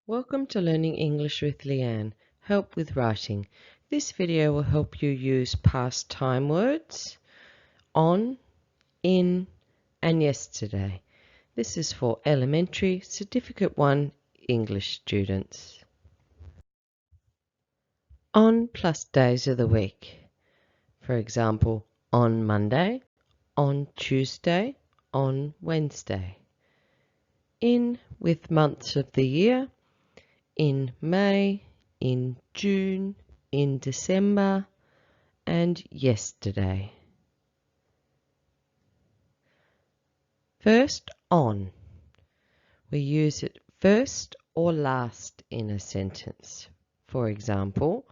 Welcome to Learning English with Leanne. Help with writing. This video will help you use past time words on, in, and yesterday. This is for elementary Certificate 1 English students. On plus days of the week. For example, on Monday, on Tuesday, on Wednesday. In with months of the year. In May, in June, in December, and yesterday. First, on. We use it first or last in a sentence. For example,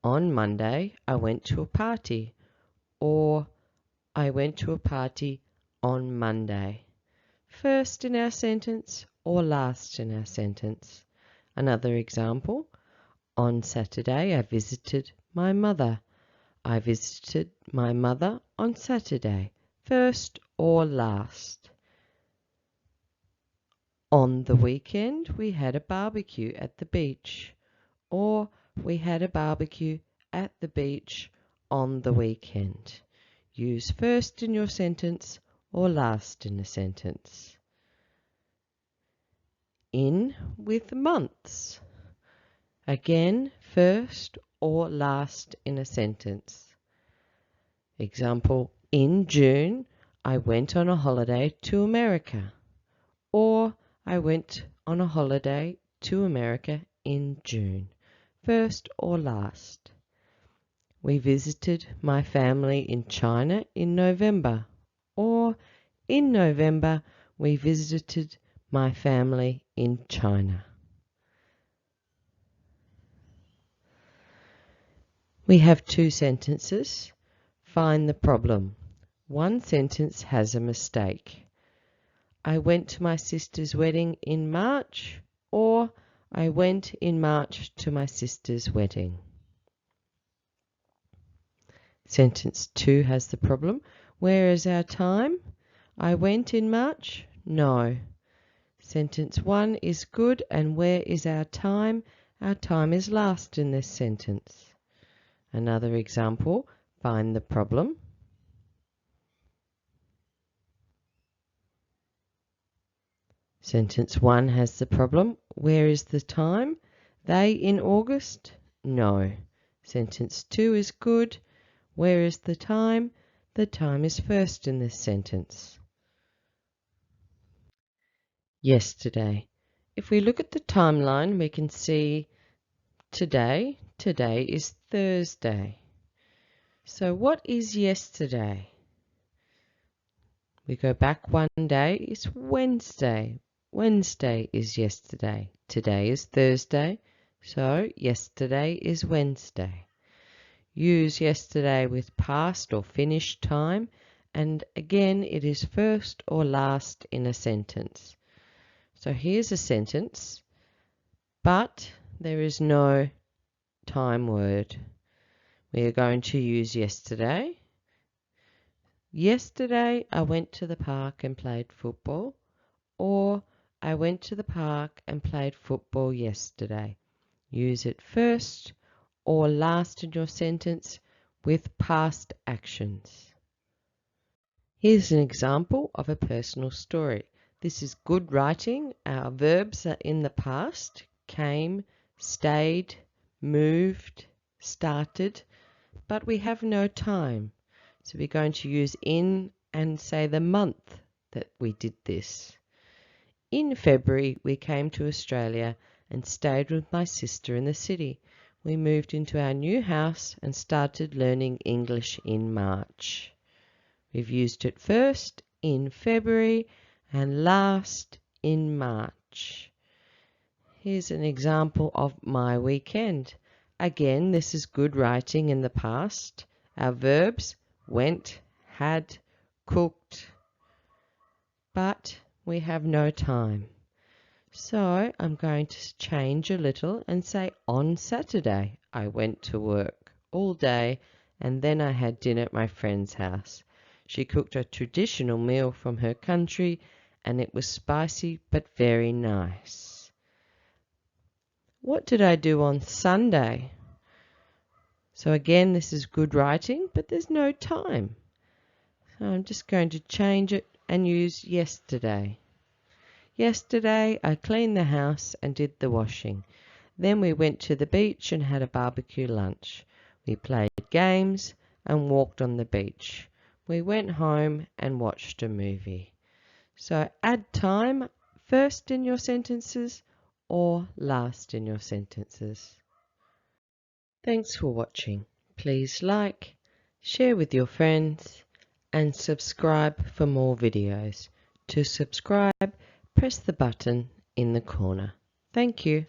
on Monday I went to a party, or I went to a party on Monday. First in our sentence or last in our sentence. Another example, on Saturday I visited my mother. I visited my mother on Saturday, first or last. On the weekend we had a barbecue at the beach, or we had a barbecue at the beach on the weekend. Use first in your sentence or last in a sentence. In with months. Again, first or last in a sentence. Example, in June, I went on a holiday to America. Or, I went on a holiday to America in June. First or last. We visited my family in China in November. Or, in November, we visited my family in China. We have two sentences. Find the problem. One sentence has a mistake. I went to my sister's wedding in March, or I went in March to my sister's wedding. Sentence 2 has the problem. Where is our time? I went in March? No. Sentence 1 is good, and where is our time? Our time is last in this sentence. Another example, find the problem. Sentence 1 has the problem. Where is the time? They in August? No. Sentence 2 is good. Where is the time? The time is first in this sentence. Yesterday. If we look at the timeline, we can see today. Today is Thursday. So what is yesterday? We go back one day, it's Wednesday. Wednesday is yesterday. Today is Thursday, so yesterday is Wednesday. Use yesterday with past or finished time, and again it is first or last in a sentence. So here's a sentence, but there is no time word. We are going to use yesterday. Yesterday I went to the park and played football, or I went to the park and played football yesterday. Use it first or last in your sentence with past actions. Here's an example of a personal story. This is good writing. Our verbs are in the past: came, stayed, moved, started, but we have no time. So we're going to use in and say the month that we did this. In February, we came to Australia and stayed with my sister in the city. We moved into our new house and started learning English in March. We've used it first in February and last in March. Here's an example of my weekend. Again, this is good writing in the past. Our verbs went, had, cooked, but we have no time. So I'm going to change a little and say on Saturday I went to work all day and then I had dinner at my friend's house. She cooked a traditional meal from her country and it was spicy but very nice. What did I do on Sunday? So again, this is good writing, but there's no time. So I'm just going to change it and use yesterday. Yesterday, I cleaned the house and did the washing. Then we went to the beach and had a barbecue lunch. We played games and walked on the beach. We went home and watched a movie. So add time first in your sentences or last in your sentences. Thanks for watching. Please like, share with your friends, and subscribe for more videos. To subscribe, press the button in the corner. Thank you.